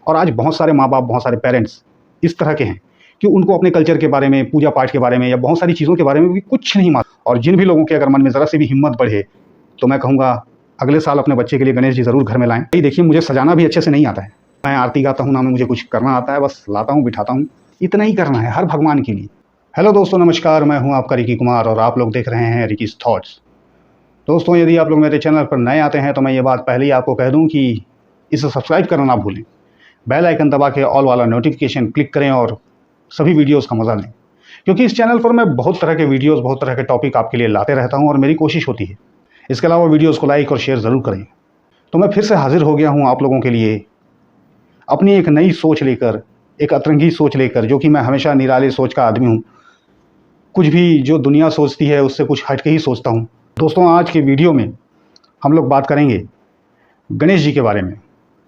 और आज बहुत सारे माँ बाप, बहुत सारे पेरेंट्स इस तरह के हैं कि उनको अपने कल्चर के बारे में, पूजा पाठ के बारे में या बहुत सारी चीज़ों के बारे में भी कुछ नहीं मालूम। और जिन भी लोगों के अगर मन में ज़रा सी भी हिम्मत बढ़े तो मैं कहूँगा अगले साल अपने बच्चे के लिए गणेश जी ज़रूर घर में लाएं। भाई देखिए, मुझे सजाना भी अच्छे से नहीं आता है। मैं आरती गाता हूँ ना, मैं मुझे कुछ करना आता है, बस लाता हूँ, बिठाता हूँ, इतना ही करना है हर भगवान के लिए। हेलो दोस्तों, नमस्कार, मैं हूँ आपका रिकी कुमार और आप लोग देख रहे हैं रिकीज थॉट्स। दोस्तों, यदि आप लोग मेरे चैनल पर नए आते हैं तो मैं ये बात पहले ही आपको कह दूं कि इसे सब्सक्राइब करना ना भूलें। बेल आइकन दबा के ऑल वाला नोटिफिकेशन क्लिक करें और सभी वीडियोस का मज़ा लें, क्योंकि इस चैनल पर मैं बहुत तरह के वीडियोस, बहुत तरह के टॉपिक आपके लिए लाते रहता हूं और मेरी कोशिश होती है। इसके अलावा वीडियोस को लाइक और शेयर ज़रूर करें। तो मैं फिर से हाजिर हो गया हूं आप लोगों के लिए अपनी एक नई सोच लेकर, एक अतरंगी सोच लेकर, जो कि मैं हमेशा निराली सोच का आदमी हूँ। कुछ भी जो दुनिया सोचती है उससे कुछ हट के ही सोचता हूँ। दोस्तों, आज के वीडियो में हम लोग बात करेंगे गणेश जी के बारे में,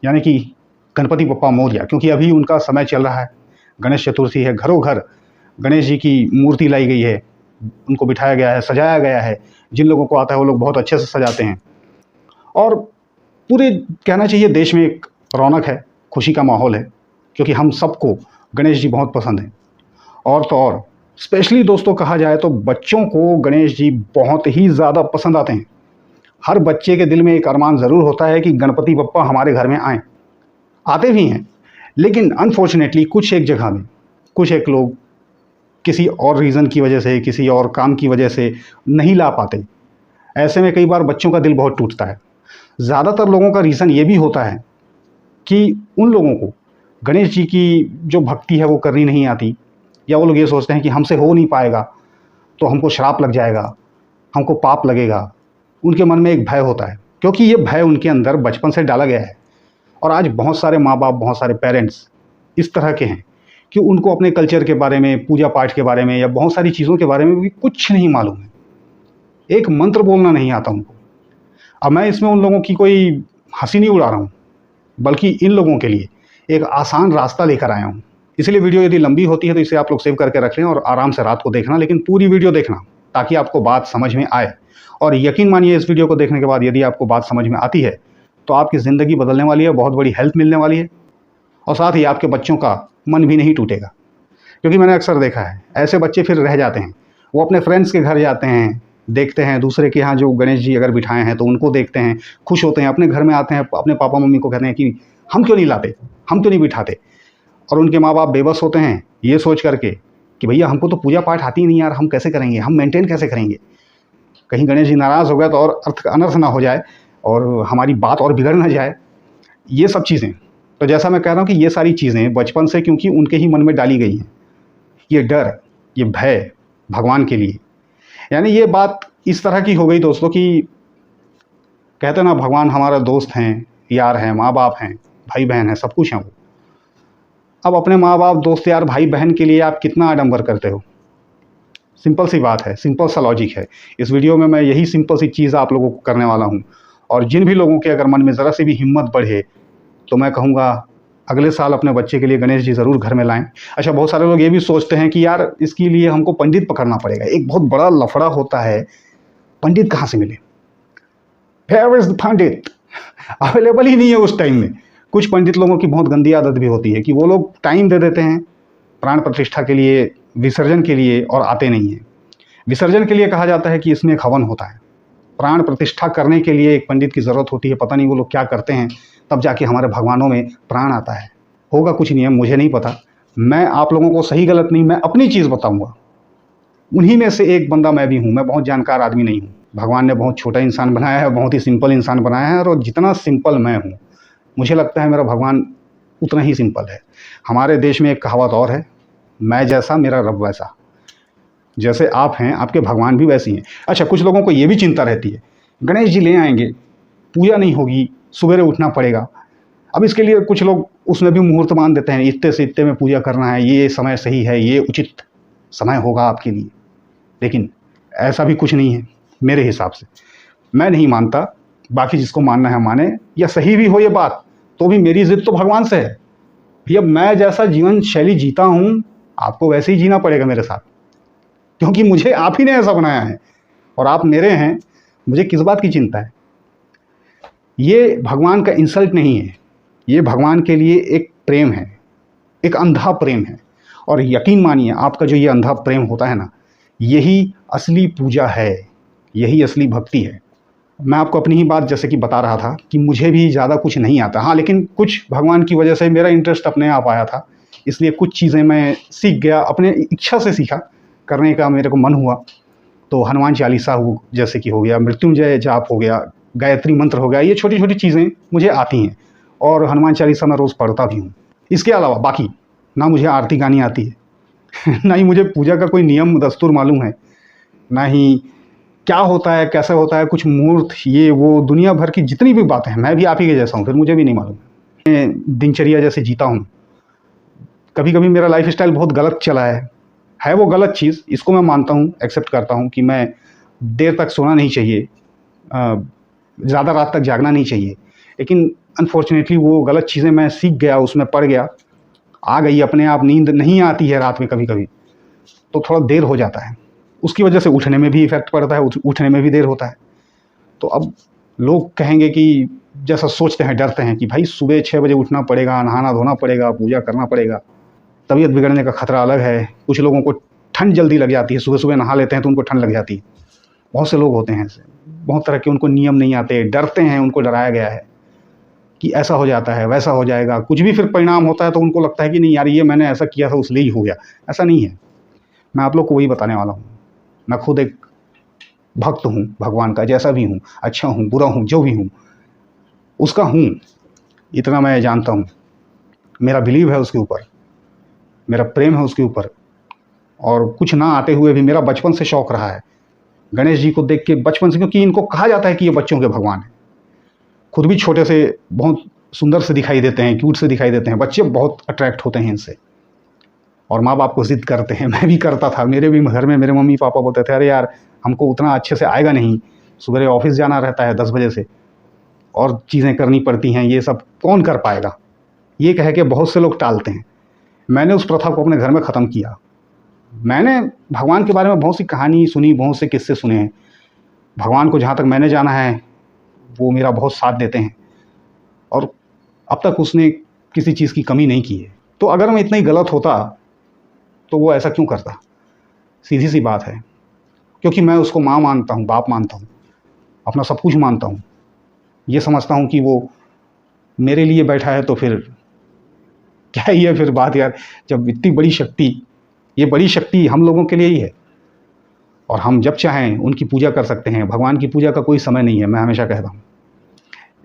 यानी कि गणपति बप्पा मोरया, क्योंकि अभी उनका समय चल रहा है। गणेश चतुर्थी है, घरों घर गणेश जी की मूर्ति लाई गई है, उनको बिठाया गया है, सजाया गया है। जिन लोगों को आता है वो लोग बहुत अच्छे से सजाते हैं और पूरे कहना चाहिए देश में एक रौनक है, खुशी का माहौल है, क्योंकि हम सबको गणेश जी बहुत पसंद हैं। और तो और स्पेशली दोस्तों कहा जाए तो बच्चों को गणेश जी बहुत ही ज़्यादा पसंद आते हैं। हर बच्चे के दिल में एक अरमान ज़रूर होता है कि गणपति बप्पा हमारे घर में आएँ। आते भी हैं, लेकिन अनफॉर्चुनेटली कुछ एक जगह में कुछ एक लोग किसी और रीज़न की वजह से, किसी और काम की वजह से नहीं ला पाते। ऐसे में कई बार बच्चों का दिल बहुत टूटता है। ज़्यादातर लोगों का रीज़न ये भी होता है कि उन लोगों को गणेश जी की जो भक्ति है वो करनी नहीं आती, या वो लोग ये सोचते हैं कि हमसे हो नहीं पाएगा तो हमको श्राप लग जाएगा, हमको पाप लगेगा। उनके मन में एक भय होता है, क्योंकि ये भय उनके अंदर बचपन से डाला गया है। और आज बहुत सारे माँ बाप, बहुत सारे पेरेंट्स इस तरह के हैं कि उनको अपने कल्चर के बारे में, पूजा पाठ के बारे में या बहुत सारी चीज़ों के बारे में भी कुछ नहीं मालूम है। एक मंत्र बोलना नहीं आता उनको। अब मैं इसमें उन लोगों की कोई हंसी नहीं उड़ा रहा हूँ, बल्कि इन लोगों के लिए एक आसान रास्ता लेकर आया हूँ। इसलिए वीडियो यदि लंबी होती है तो इसे आप लोग सेव करके रख लें और आराम से रात को देखना, लेकिन पूरी वीडियो देखना ताकि आपको बात समझ में आए। और यकीन मानिए, इस वीडियो को देखने के बाद यदि आपको बात समझ में आती है तो आपकी ज़िंदगी बदलने वाली है, बहुत बड़ी हेल्प मिलने वाली है, और साथ ही आपके बच्चों का मन भी नहीं टूटेगा। क्योंकि मैंने अक्सर देखा है ऐसे बच्चे फिर रह जाते हैं। वो अपने फ्रेंड्स के घर जाते हैं, देखते हैं दूसरे के यहाँ जो गणेश जी अगर बिठाए हैं तो उनको देखते हैं, खुश होते हैं, अपने घर में आते हैं, अपने पापा मम्मी को कहते हैं कि हम क्यों नहीं लाते, हम क्यों नहीं बिठाते। और उनके माँ बाप बेबस होते हैं ये सोच करके कि भैया हमको तो पूजा पाठ आती ही नहीं यार, हम कैसे करेंगे, हम मेंटेन कैसे करेंगे, कहीं गणेश जी नाराज़ हो गए तो और अनर्थ ना हो जाए और हमारी बात और बिगड़ ना जाए। ये सब चीज़ें, तो जैसा मैं कह रहा हूँ कि ये सारी चीज़ें बचपन से क्योंकि उनके ही मन में डाली गई हैं, ये डर, ये भय भगवान के लिए। यानी ये बात इस तरह की हो गई दोस्तों कि कहते ना, भगवान हमारा दोस्त हैं, यार हैं, माँ बाप हैं, भाई बहन हैं, सब कुछ हैं वो। अब अपने माँ बाप, दोस्त, यार, भाई बहन के लिए आप कितना आडंबर करते हो। सिंपल सी बात है, सिंपल सा लॉजिक है। इस वीडियो में मैं यही सिंपल सी चीज़ आप लोगों को करने वाला हूँ। और जिन भी लोगों के अगर मन में ज़रा सी भी हिम्मत बढ़े तो मैं कहूँगा अगले साल अपने बच्चे के लिए गणेश जी ज़रूर घर में लाएं। अच्छा, बहुत सारे लोग ये भी सोचते हैं कि यार इसके लिए हमको पंडित पकड़ना पड़ेगा। एक बहुत बड़ा लफड़ा होता है, पंडित कहाँ से मिले, where is the pandit, available ही नहीं है उस टाइम में। कुछ पंडित लोगों की बहुत गंदी आदत भी होती है कि वो लोग टाइम दे देते हैं प्राण प्रतिष्ठा के लिए, विसर्जन के लिए, और आते नहीं हैं। विसर्जन के लिए कहा जाता है कि इसमें एक हवन होता है, प्राण प्रतिष्ठा करने के लिए एक पंडित की ज़रूरत होती है। पता नहीं वो लोग क्या करते हैं, तब जाके हमारे भगवानों में प्राण आता है। होगा कुछ नहीं है, मुझे नहीं पता। मैं आप लोगों को सही गलत नहीं, मैं अपनी चीज़ बताऊंगा। उन्हीं में से एक बंदा मैं भी हूँ। मैं बहुत जानकार आदमी नहीं हूँ। भगवान ने बहुत छोटा इंसान बनाया है, बहुत ही सिंपल इंसान बनाया है, और जितना सिंपल मैं हूँ मुझे लगता है मेरा भगवान उतना ही सिंपल है। हमारे देश में एक कहावत और है, मैं जैसा मेरा रब वैसा। जैसे आप हैं, आपके भगवान भी वैसी हैं। अच्छा, कुछ लोगों को ये भी चिंता रहती है, गणेश जी ले आएंगे, पूजा नहीं होगी, सुबेरे उठना पड़ेगा। अब इसके लिए कुछ लोग उसमें भी मुहूर्त मान देते हैं, इतने से इतने में पूजा करना है, ये समय सही है, ये उचित समय होगा आपके लिए। लेकिन ऐसा भी कुछ नहीं है मेरे हिसाब से। मैं नहीं मानता, बाकी जिसको मानना है माने, या सही भी हो ये बात तो भी मेरी जिद तो भगवान से है। भैया मैं जैसा जीवन शैली जीता हूँ, आपको वैसे ही जीना पड़ेगा मेरे साथ, क्योंकि मुझे आप ही ने ऐसा बनाया है और आप मेरे हैं। मुझे किस बात की चिंता है। ये भगवान का इंसल्ट नहीं है, ये भगवान के लिए एक प्रेम है, एक अंधा प्रेम है। और यकीन मानिए, आपका जो ये अंधा प्रेम होता है ना, यही असली पूजा है, यही असली भक्ति है। मैं आपको अपनी ही बात जैसे कि बता रहा था कि मुझे भी ज़्यादा कुछ नहीं आता, हाँ, लेकिन कुछ भगवान की वजह से मेरा इंटरेस्ट अपने आप आया था, इसलिए कुछ चीज़ें मैं सीख गया, अपने इच्छा से सीखा, करने का मेरे को मन हुआ। तो हनुमान चालीसा हो जैसे कि हो गया, मृत्युंजय जाप हो गया, गायत्री मंत्र हो गया, ये छोटी छोटी चीज़ें मुझे आती हैं और हनुमान चालीसा मैं रोज़ पढ़ता भी हूँ। इसके अलावा बाकी ना मुझे आरती गानी आती है ना ही मुझे पूजा का कोई नियम दस्तूर मालूम है, ना ही क्या होता है, कैसे होता है, कुछ मूर्त, ये वो दुनिया भर की जितनी भी बातें हैं, मैं भी आप ही के जैसा हूँ, फिर मुझे भी नहीं मालूम। मैं दिनचर्या जैसे जीता हूँ, कभी कभी मेरा लाइफ स्टाइल बहुत गलत चला है वो गलत चीज़, इसको मैं मानता हूँ, एक्सेप्ट करता हूँ कि मैं देर तक सोना नहीं चाहिए, ज़्यादा रात तक जागना नहीं चाहिए, लेकिन अनफॉर्चुनेटली वो गलत चीज़ें मैं सीख गया, उसमें पड़ गया, आ गई अपने आप, नींद नहीं आती है रात में कभी कभी, तो थोड़ा देर हो जाता है, उसकी वजह से उठने में भी इफ़ेक्ट पड़ता है, उठने में भी देर होता है। तो अब लोग कहेंगे कि जैसा सोचते हैं, डरते हैं कि भाई सुबह 6 बजे उठना पड़ेगा, नहाना धोना पड़ेगा, पूजा करना पड़ेगा, तबीयत बिगड़ने का खतरा अलग है। कुछ लोगों को ठंड जल्दी लग जाती है, सुबह सुबह नहा लेते हैं तो उनको ठंड लग जाती है। बहुत से लोग होते हैं ऐसे, बहुत तरह के, उनको नियम नहीं आते, डरते हैं, उनको डराया गया है कि ऐसा हो जाता है, वैसा हो जाएगा, कुछ भी फिर परिणाम होता है तो उनको लगता है कि नहीं यार, ये मैंने ऐसा किया था इसलिए ही हो गया। ऐसा नहीं है, मैं आप लोग को वही बताने वाला हूँ। मैं खुद एक भक्त हूँ भगवान का, जैसा भी हूँ, अच्छा हूँ, बुरा हूँ, जो भी हूँ उसका हूँ, इतना मैं जानता हूँ। मेरा बिलीव है उसके ऊपर, मेरा प्रेम है उसके ऊपर, और कुछ ना आते हुए भी मेरा बचपन से शौक़ रहा है गणेश जी को देख के, बचपन से, क्योंकि इनको कहा जाता है कि ये बच्चों के भगवान हैं। खुद भी छोटे से बहुत सुंदर से दिखाई देते हैं, क्यूट से दिखाई देते हैं, बच्चे बहुत अट्रैक्ट होते हैं इनसे, और माँ बाप को ज़िद करते हैं। मैं भी करता था, मेरे भी घर में मेरे मम्मी पापा बोलते थे, अरे यार हमको उतना अच्छे से आएगा नहीं, सुबह ऑफिस जाना रहता है 10 बजे से, और चीज़ें करनी पड़ती हैं, ये सब कौन कर पाएगा, ये कह के बहुत से लोग टालते हैं। मैंने उस प्रथा को अपने घर में ख़त्म किया। मैंने भगवान के बारे में बहुत सी कहानी सुनी, बहुत से किस्से सुने हैं। भगवान को जहाँ तक मैंने जाना है, वो मेरा बहुत साथ देते हैं, और अब तक उसने किसी चीज़ की कमी नहीं की है। तो अगर मैं इतना ही गलत होता तो वो ऐसा क्यों करता? सीधी सी बात है, क्योंकि मैं उसको माँ मानता हूँ, बाप मानता हूँ, अपना सब कुछ मानता हूँ। ये समझता हूँ कि वो मेरे लिए बैठा है, तो फिर क्या ही है फिर बात यार, जब इतनी बड़ी शक्ति, ये बड़ी शक्ति हम लोगों के लिए ही है, और हम जब चाहें उनकी पूजा कर सकते हैं। भगवान की पूजा का कोई समय नहीं है, मैं हमेशा कहता हूँ।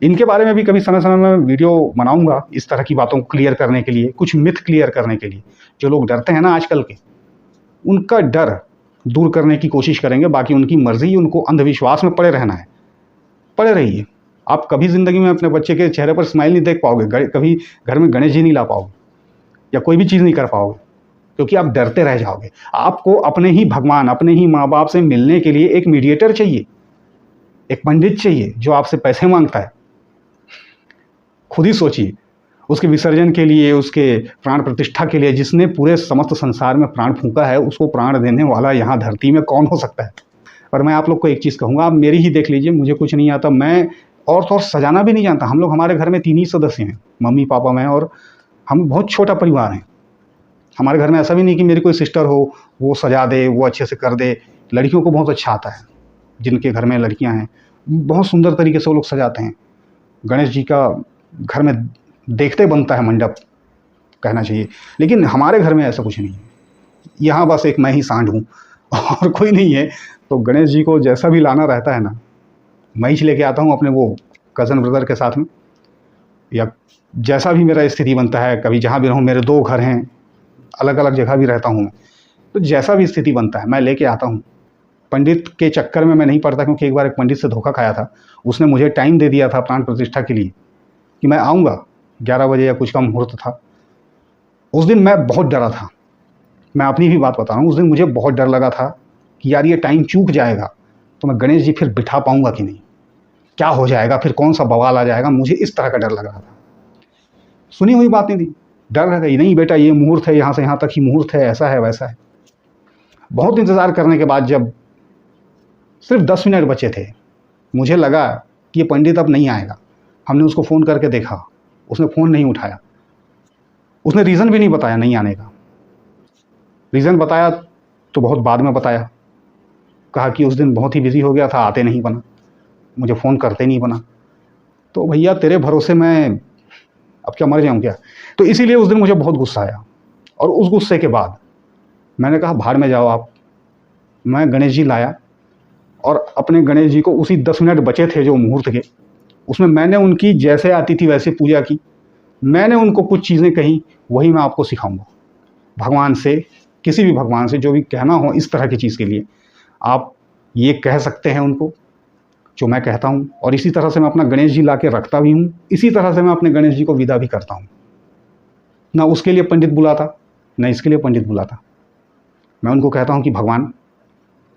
इनके बारे में भी कभी समय समय में वीडियो बनाऊंगा, इस तरह की बातों को क्लियर करने के लिए, कुछ मिथ क्लियर करने के लिए। जो लोग डरते हैं ना आजकल के, उनका डर दूर करने की कोशिश करेंगे। बाकी उनकी मर्जी, उनको अंधविश्वास में पड़े रहना है, पड़े रहिए। आप कभी ज़िंदगी में अपने बच्चे के चेहरे पर स्माइल नहीं देख पाओगे, कभी घर में गणेश जी नहीं ला पाओगे, या कोई भी चीज़ नहीं कर पाओगे, क्योंकि आप डरते रह जाओगे। आपको अपने ही भगवान, अपने ही माँ बाप से मिलने के लिए एक मीडिएटर चाहिए, एक पंडित चाहिए जो आपसे पैसे मांगता है। खुद ही सोचिए, उसके विसर्जन के लिए, उसके प्राण प्रतिष्ठा के लिए, जिसने पूरे समस्त संसार में प्राण फूंका है, उसको प्राण देने वाला यहाँ धरती में कौन हो सकता है? पर मैं आप लोग को एक चीज़ कहूँगा, आप मेरी ही देख लीजिए, मुझे कुछ नहीं आता, मैं और तो और सजाना भी नहीं जानता। हम लोग, हमारे घर में 3 ही सदस्य हैं, मम्मी पापा मैं, और हम बहुत छोटा परिवार हैं। हमारे घर में ऐसा भी नहीं कि मेरी कोई सिस्टर हो, वो सजा दे, वो अच्छे से कर दे। लड़कियों को बहुत अच्छा आता है, जिनके घर में लड़कियां हैं, बहुत सुंदर तरीके से वो लोग सजाते हैं। गणेश जी का घर में देखते बनता है मंडप, कहना चाहिए। लेकिन हमारे घर में ऐसा कुछ नहीं है, यहाँ बस एक मैं ही सांड हूँ और कोई नहीं है। तो गणेश जी को जैसा भी लाना रहता है ना, मैं ही लेके आता हूँ अपने वो कज़न ब्रदर के साथ में, या जैसा भी मेरा स्थिति बनता है। कभी जहाँ भी रहूँ, मेरे 2 घर हैं, अलग अलग जगह भी रहता हूँ मैं, तो जैसा भी स्थिति बनता है मैं लेके आता हूँ। पंडित के चक्कर में मैं नहीं पड़ता, क्योंकि एक बार एक पंडित से धोखा खाया था। उसने मुझे टाइम दे दिया था प्राण प्रतिष्ठा के लिए कि मैं आऊँगा 11 बजे या कुछ का मुहूर्त था। उस दिन मैं बहुत डरा था, मैं अपनी भी बात बता रहा हूँ। उस दिन मुझे बहुत डर लगा था कि यार ये टाइम चूक जाएगा तो मैं गणेश जी फिर बिठा पाऊँगा कि नहीं, क्या हो जाएगा, फिर कौन सा बवाल आ जाएगा। मुझे इस तरह का डर लग रहा था। सुनी हुई बात नहीं थी, डर रह गई, नहीं बेटा ये मुहूर्त है, यहाँ से यहाँ तक ही मुहूर्त है, ऐसा है वैसा है। बहुत इंतज़ार करने के बाद जब सिर्फ 10 मिनट बचे थे, मुझे लगा कि ये पंडित अब नहीं आएगा। हमने उसको फ़ोन करके देखा, उसने फ़ोन नहीं उठाया। उसने रीज़न भी नहीं बताया नहीं आने का। रीज़न बताया तो बहुत बाद में बताया, कहा कि उस दिन बहुत ही बिज़ी हो गया था, आते नहीं बना, मुझे फ़ोन करते नहीं बना। तो भैया तेरे भरोसे मैं अब क्या मर जाऊँ क्या? तो इसीलिए उस दिन मुझे बहुत गुस्सा आया और उस गुस्से के बाद मैंने कहा भाड़ में जाओ आप। मैं गणेश जी लाया और अपने गणेश जी को उसी 10 मिनट बचे थे जो मुहूर्त के, उसमें मैंने उनकी जैसे आती थी वैसे पूजा की। मैंने उनको कुछ चीज़ें कहीं, वही मैं आपको सिखाऊँगा। भगवान से, किसी भी भगवान से जो भी कहना हो इस तरह की चीज़ के लिए, आप ये कह सकते हैं उनको जो मैं कहता हूँ, और इसी तरह से मैं अपना गणेश जी ला के रखता भी हूँ। इसी तरह से मैं अपने गणेश जी को विदा भी करता हूँ। ना उसके लिए पंडित बुलाता, ना इसके लिए पंडित बुलाता। मैं उनको कहता हूँ कि भगवान,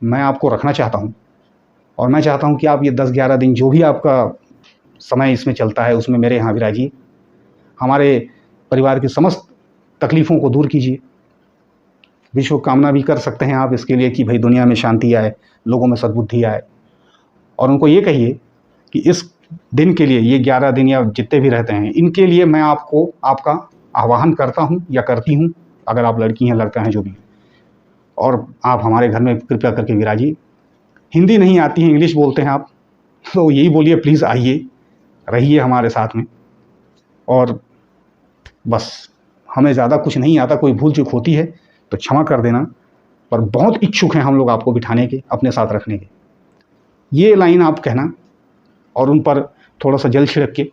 मैं आपको रखना चाहता हूँ और मैं चाहता हूँ कि आप ये 10-11 दिन जो भी आपका समय इसमें चलता है उसमें मेरे यहाँ विराजिए। हमारे परिवार की समस्त तकलीफ़ों को दूर कीजिए। विश्व कामना भी कर सकते हैं आप इसके लिए कि भाई दुनिया में शांति आए, लोगों में सद्बुद्धि आए। और उनको ये कहिए कि इस दिन के लिए, ये 11 दिन या जितने भी रहते हैं, इनके लिए मैं आपको आपका आह्वान करता हूँ या करती हूँ, अगर आप लड़की हैं लड़का हैं जो भी, और आप हमारे घर में कृपया करके विराजिए। हिंदी नहीं आती है, इंग्लिश बोलते हैं आप, तो यही बोलिए प्लीज़ आइए, रहिए हमारे साथ में। और बस, हमें ज़्यादा कुछ नहीं आता, कोई भूल चूक होती है तो क्षमा कर देना, पर बहुत इच्छुक हैं हम लोग आपको बिठाने के, अपने साथ रखने के। ये लाइन आप कहना और उन पर थोड़ा सा जल छिड़क के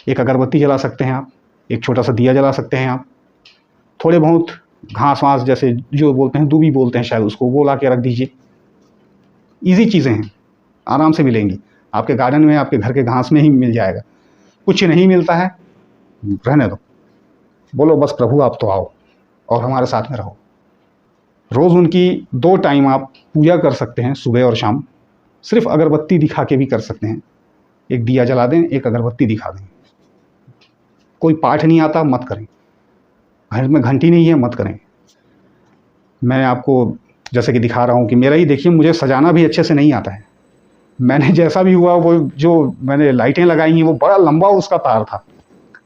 एक अगरबत्ती जला सकते हैं आप, एक छोटा सा दिया जला सकते हैं आप, थोड़े बहुत घास वास जैसे जो बोलते हैं, दूबी बोलते हैं शायद उसको, वो ला के रख दीजिए। ईजी चीज़ें हैं, आराम से मिलेंगी आपके गार्डन में, आपके घर के घास में ही मिल जाएगा। कुछ नहीं मिलता है, रहने दो, बोलो बस प्रभु आप तो आओ और हमारे साथ में रहो। रोज़ उनकी 2 टाइम आप पूजा कर सकते हैं, सुबह और शाम। सिर्फ अगरबत्ती दिखा के भी कर सकते हैं, एक दिया जला दें, एक अगरबत्ती दिखा दें। कोई पाठ नहीं आता मत करें, घर में घंटी नहीं है मत करें। मैं आपको जैसे कि दिखा रहा हूँ कि मेरा ही देखिए, मुझे सजाना भी अच्छे से नहीं आता है। मैंने जैसा भी हुआ, वो जो मैंने लाइटें लगाई हैं वो बड़ा लंबा उसका तार था,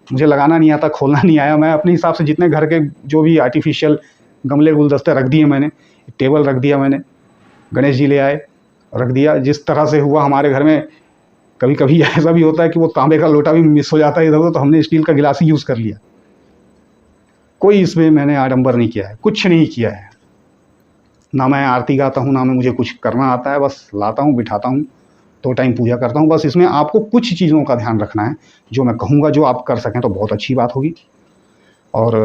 मुझे लगाना नहीं आता, खोलना नहीं आया। मैं अपने हिसाब से जितने घर के जो भी आर्टिफिशियल गमले गुलदस्ते रख दिए मैंने, टेबल रख दिया मैंने, गणेश जी ले आए रख दिया। जिस तरह से हुआ हमारे घर में, कभी कभी ऐसा भी होता है कि वो तांबे का लोटा भी मिस हो जाता है इधर उधर, तो हमने स्टील का गिलास ही यूज़ कर लिया। कोई इसमें मैंने आडंबर नहीं किया है, कुछ नहीं किया है। ना मैं आरती गाता हूँ, ना मैं मुझे कुछ करना आता है, बस लाता हूँ, बिठाता हूँ, 2 टाइम पूजा करता हूँ। बस इसमें आपको कुछ चीज़ों का ध्यान रखना है, जो मैं कहूँगा, जो आप कर सकें तो बहुत अच्छी बात होगी। और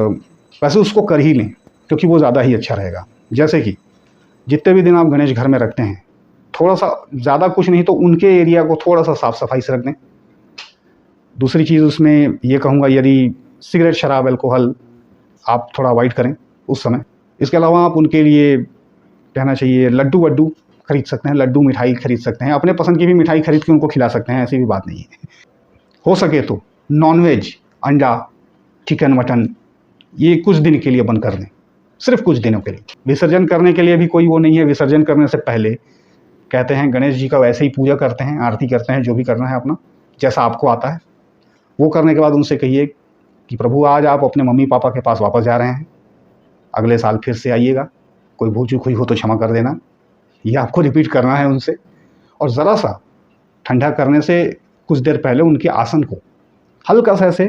वैसे उसको कर ही लें, क्योंकि वो ज़्यादा ही अच्छा रहेगा। जैसे कि जितने भी दिन आप गणेश घर में रखते हैं, थोड़ा सा, ज़्यादा कुछ नहीं तो उनके एरिया को थोड़ा सा साफ़ सफाई से रख दें। दूसरी चीज़ उसमें ये कहूँगा, यदि सिगरेट, शराब, अल्कोहल आप थोड़ा अवॉइड करें उस समय। इसके अलावा आप उनके लिए कहना चाहिए लड्डू वड्डू खरीद सकते हैं, लड्डू मिठाई खरीद सकते हैं, अपने पसंद की भी मिठाई खरीद के उनको खिला सकते हैं, ऐसी भी बात नहीं है। हो सके तो नॉनवेज, अंडा, चिकन, मटन, ये कुछ दिन के लिए बंद कर दें, सिर्फ कुछ दिनों के लिए। विसर्जन करने के लिए भी कोई वो नहीं है, विसर्जन करने से पहले कहते हैं गणेश जी का वैसे ही पूजा करते हैं, आरती करते हैं, जो भी करना है अपना जैसा आपको आता है वो करने के बाद उनसे कहिए कि प्रभु आज आप अपने मम्मी पापा के पास वापस जा रहे हैं, अगले साल फिर से आइएगा, कोई भूल चूक हुई हो तो क्षमा कर देना। ये आपको रिपीट करना है उनसे। और ज़रा सा ठंडा करने से कुछ देर पहले उनके आसन को हल्का सा ऐसे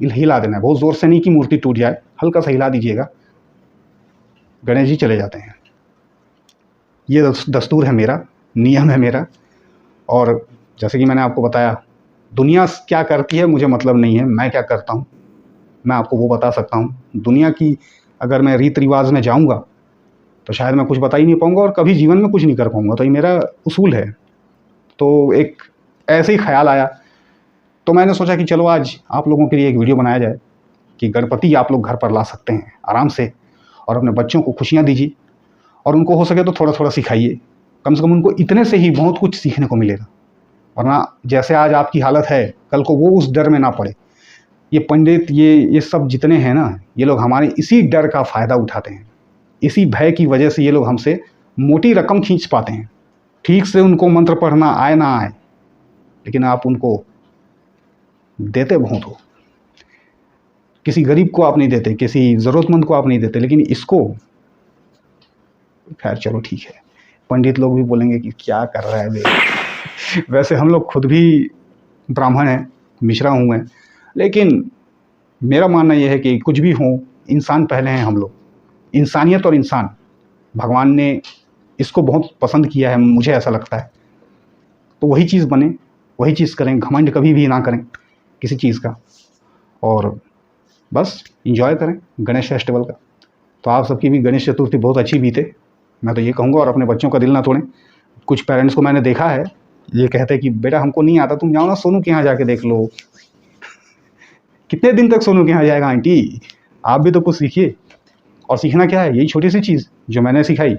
हिला देना है, बहुत ज़ोर से नहीं कि मूर्ति टूट जाए, हल्का सा हिला दीजिएगा, गणेश जी चले जाते हैं। ये दस्तूर है मेरा, नियम है मेरा। और जैसे कि मैंने आपको बताया, दुनिया क्या करती है मुझे मतलब नहीं है, मैं क्या करता हूँ मैं आपको वो बता सकता हूँ। दुनिया की अगर मैं रीत रिवाज में जाऊँगा तो शायद मैं कुछ बता ही नहीं पाऊँगा और कभी जीवन में कुछ नहीं कर पाऊँगा, तो ये मेरा उसूल है। तो एक ऐसे ही ख्याल आया, तो मैंने सोचा कि चलो आज आप लोगों के लिए एक वीडियो बनाया जाए कि गणपति आप लोग घर पर ला सकते हैं आराम से, और अपने बच्चों को खुशियाँ दीजिए, और उनको हो सके तो थोड़ा थोड़ा सिखाइए। कम से कम उनको इतने से ही बहुत कुछ सीखने को मिलेगा, वरना जैसे आज आपकी हालत है, कल को वो उस डर में ना पड़े। ये पंडित, ये सब जितने हैं ना, ये लोग हमारे इसी डर का फ़ायदा उठाते हैं। इसी भय की वजह से ये लोग हमसे मोटी रकम खींच पाते हैं। ठीक से उनको मंत्र पढ़ना आए ना आए, लेकिन आप उनको देते बहुत हो। किसी गरीब को आप नहीं देते, किसी ज़रूरतमंद को आप नहीं देते, लेकिन इसको, खैर चलो ठीक है, पंडित लोग भी बोलेंगे कि क्या कर रहा है बे। वैसे हम लोग खुद भी ब्राह्मण हैं, मिश्रा हूँ मैं, लेकिन मेरा मानना यह है कि कुछ भी हो, इंसान पहले हैं हम लोग। इंसानियत और इंसान, भगवान ने इसको बहुत पसंद किया है, मुझे ऐसा लगता है। तो वही चीज़ बने, वही चीज़ करें, घमंड कभी भी ना करें किसी चीज़ का, और बस इंजॉय करें गणेश फेस्टिवल का। तो आप सबकी भी गणेश चतुर्थी बहुत अच्छी बीते, मैं तो ये कहूँगा। और अपने बच्चों का दिल ना तोड़ें। कुछ पेरेंट्स को मैंने देखा है, ये कहते हैं कि बेटा हमको नहीं आता, तुम जाओ ना सोनू के यहाँ जाके देख लो। कितने दिन तक सोनू के यहाँ जाएगा आंटी, आप भी तो कुछ सीखिए। और सीखना क्या है, यही छोटी सी चीज़ जो मैंने सिखाई,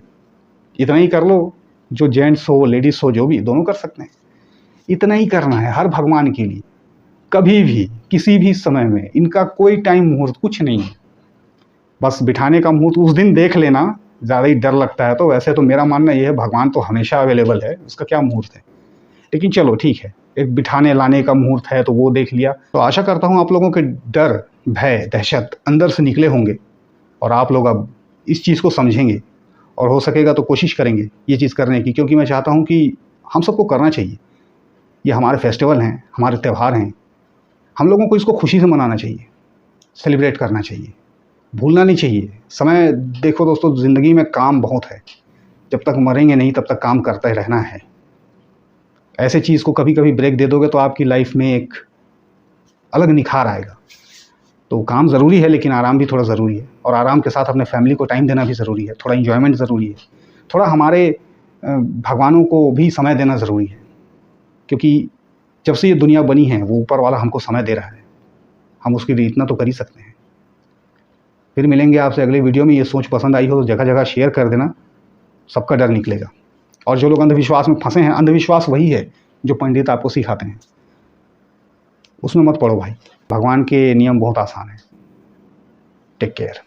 इतना ही कर लो। जो जेंट्स हो लेडीज़ हो, जो भी, दोनों कर सकते हैं। इतना ही करना है हर भगवान के लिए, कभी भी किसी भी समय में। इनका कोई टाइम मुहूर्त कुछ नहीं है, बस बिठाने का मुहूर्त उस दिन देख लेना, ज़्यादा ही डर लगता है तो। वैसे तो मेरा मानना ये है, भगवान तो हमेशा अवेलेबल है, उसका क्या मुहूर्त है। लेकिन चलो ठीक है, एक बिठाने लाने का मुहूर्त है तो वो देख लिया। तो आशा करता हूँ आप लोगों के डर, भय, दहशत अंदर से निकले होंगे, और आप लोग अब इस चीज़ को समझेंगे, और हो सकेगा तो कोशिश करेंगे ये चीज़ करने की। क्योंकि मैं चाहता हूँ कि हम सबको करना चाहिए। ये हमारे फेस्टिवल हैं, हमारे त्यौहार हैं, हम लोगों को इसको खुशी से मनाना चाहिए, सेलिब्रेट करना चाहिए, भूलना नहीं चाहिए। समय देखो दोस्तों, ज़िंदगी में काम बहुत है, जब तक मरेंगे नहीं तब तक काम करते रहना है। ऐसे चीज़ को कभी कभी ब्रेक दे दोगे तो आपकी लाइफ में एक अलग निखार आएगा। तो काम ज़रूरी है, लेकिन आराम भी थोड़ा ज़रूरी है, और आराम के साथ अपने फैमिली को टाइम देना भी ज़रूरी है, थोड़ा इन्जॉयमेंट ज़रूरी है, थोड़ा हमारे भगवानों को भी समय देना ज़रूरी है। क्योंकि जब से ये दुनिया बनी है, वो ऊपर वाला हमको समय दे रहा है, हम उसके लिए इतना तो कर ही सकते हैं। फिर मिलेंगे आपसे अगले वीडियो में। ये सोच पसंद आई हो तो जगह जगह शेयर कर देना, सबका डर निकलेगा। और जो लोग अंधविश्वास में फंसे हैं, अंधविश्वास वही है जो पंडित आपको सिखाते हैं, उसमें मत पड़ो भाई। भगवान के नियम बहुत आसान है। Take care.